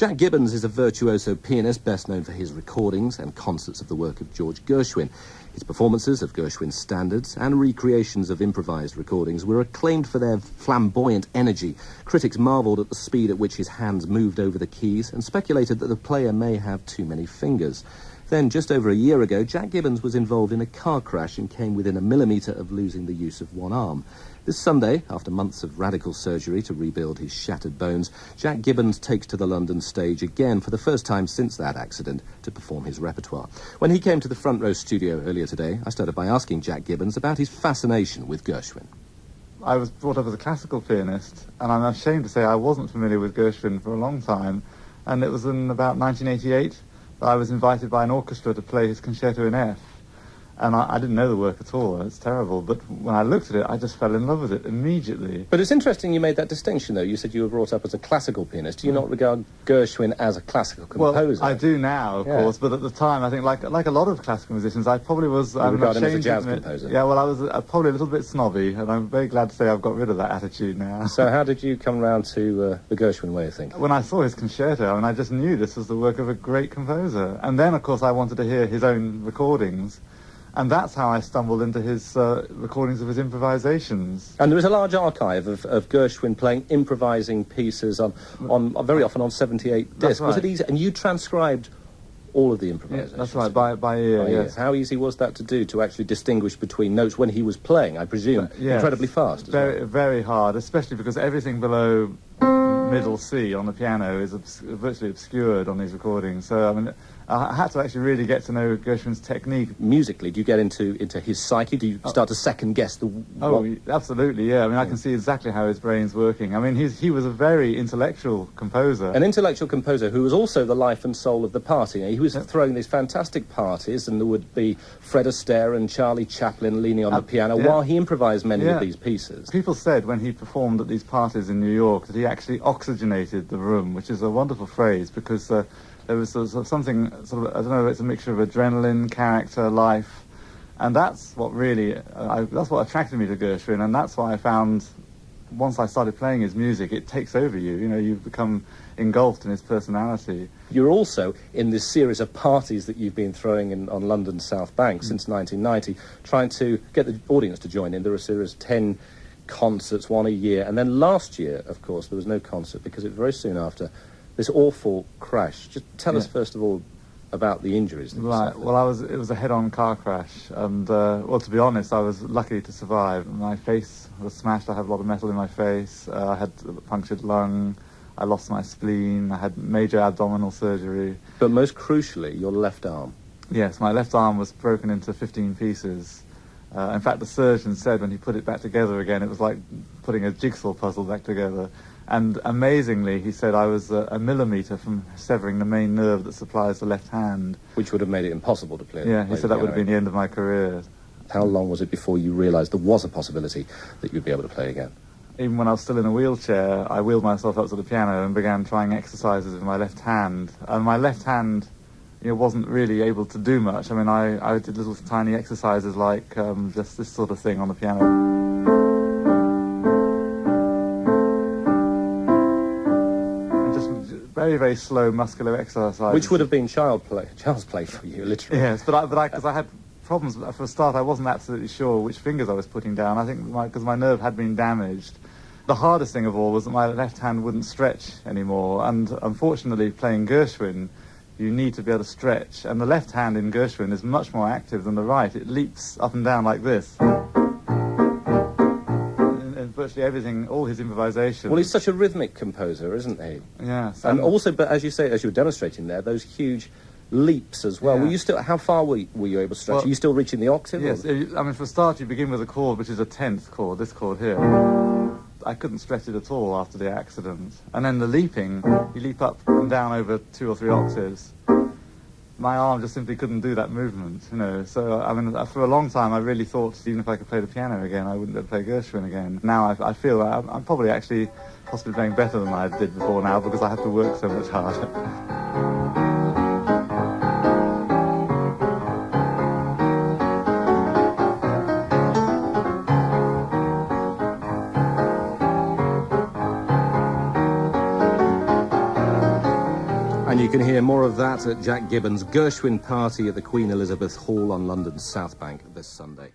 Jack Gibbons is a virtuoso pianist, best known for his recordings and concerts of the work of George Gershwin. His performances of Gershwin's standards and recreations of improvised recordings were acclaimed for their flamboyant energy. Critics marvelled at the speed at which his hands moved over the keys and speculated that the player may have too many fingers. Then, just over a year ago, Jack Gibbons was involved in a car crash and came within a millimetre of losing the use of one arm. This Sunday, after months of radical surgery to rebuild his shattered bones, Jack Gibbons takes to the London stage again for the first time since that accident to perform his repertoire. When he came to the Front Row studio earlier today, I started by asking Jack Gibbons about his fascination with Gershwin. I was brought up as a classical pianist, and I'm ashamed to say I wasn't familiar with Gershwin for a long time, and it was in about 1988 that I was invited by an orchestra to play his Concerto in F. And I didn't know the work at all. It's terrible. But when I looked at it, I just fell in love with it immediately. But it's interesting you made that distinction, though. You said you were brought up as a classical pianist. Do you not regard Gershwin as a classical composer? Well, I do now, of course. But at the time, I think, like a lot of classical musicians, I probably was... You regard him as a jazz composer? Yeah, well, I was probably a little bit snobby, and I'm very glad to say I've got rid of that attitude now. So how did you come round to the Gershwin way of thinking? When I saw his concerto, I just knew this was the work of a great composer. And then, of course, I wanted to hear his own recordings. And that's how I stumbled into his recordings of his improvisations. And there is a large archive of Gershwin playing improvising pieces on very often on 78 discs. Right. Was it easy? And you transcribed all of the improvisations? Yeah, that's right, by ear, yes. How easy was that to do, to actually distinguish between notes when he was playing, I presume, incredibly fast? Very hard, especially because everything below middle C on the piano is virtually obscured on these recordings. So, I mean, I had to actually really get to know Gershwin's technique. Musically, do you get into his psyche? Do you start to second-guess the... Absolutely, yeah. I mean, I can see exactly how his brain's working. I mean, he was a very intellectual composer. An intellectual composer who was also the life and soul of the party. He was throwing these fantastic parties, and there would be Fred Astaire and Charlie Chaplin leaning on the piano while he improvised many of these pieces. People said when he performed at these parties in New York that he actually oxygenated the room, which is a wonderful phrase, because... there was something, I don't know, it's a mixture of adrenaline, character, life, and that's what really, that's what attracted me to Gershwin, and that's why I found, once I started playing his music, it takes over you, you become engulfed in his personality. You're also in this series of parties that you've been throwing on London's South Bank since 1990, trying to get the audience to join in. There are a series of 10 concerts, one a year, and then last year, of course, there was no concert because it was very soon after this awful crash. Just tell us, first of all, about the injuries that you suffered. Well, it was a head-on car crash, and, to be honest, I was lucky to survive. My face was smashed, I had a lot of metal in my face, I had a punctured lung, I lost my spleen, I had major abdominal surgery. But most crucially, your left arm. Yes, my left arm was broken into 15 pieces. In fact, the surgeon said when he put it back together again, it was like putting a jigsaw puzzle back together. And amazingly, he said I was a millimetre from severing the main nerve that supplies the left hand. Which would have made it impossible to play. Yeah, he said that would have been the end of my career. How long was it before you realised there was a possibility that you'd be able to play again? Even when I was still in a wheelchair, I wheeled myself up to the piano and began trying exercises with my left hand. And my left hand, wasn't really able to do much. I mean, I did little tiny exercises like just this sort of thing on the piano. Very, very slow muscular exercise. Which would have been child's play for you, literally. Yes, but because I had problems for a start, I wasn't absolutely sure which fingers I was putting down. I think because my nerve had been damaged. The hardest thing of all was that my left hand wouldn't stretch anymore, and unfortunately, playing Gershwin, you need to be able to stretch, and the left hand in Gershwin is much more active than the right. It leaps up and down like this. Virtually everything, all his improvisation. Well, he's such a rhythmic composer, isn't he? Yes. And also, but as you say, as you were demonstrating there, those huge leaps as well. Yeah. How far were you able to stretch? Well, are you still reaching the octave? Yes. I mean, for a start, you begin with a chord which is a 10th chord, this chord here. I couldn't stretch it at all after the accident. And then the leaping, you leap up and down over 2 or 3 octaves. My arm just simply couldn't do that movement, So, I mean, for a long time, I really thought even if I could play the piano again, I wouldn't be able to play Gershwin again. Now I feel that I'm probably actually possibly playing better than I did before now because I have to work so much harder. And you can hear more of that at Jack Gibbons' Gershwin party at the Queen Elizabeth Hall on London's South Bank this Sunday.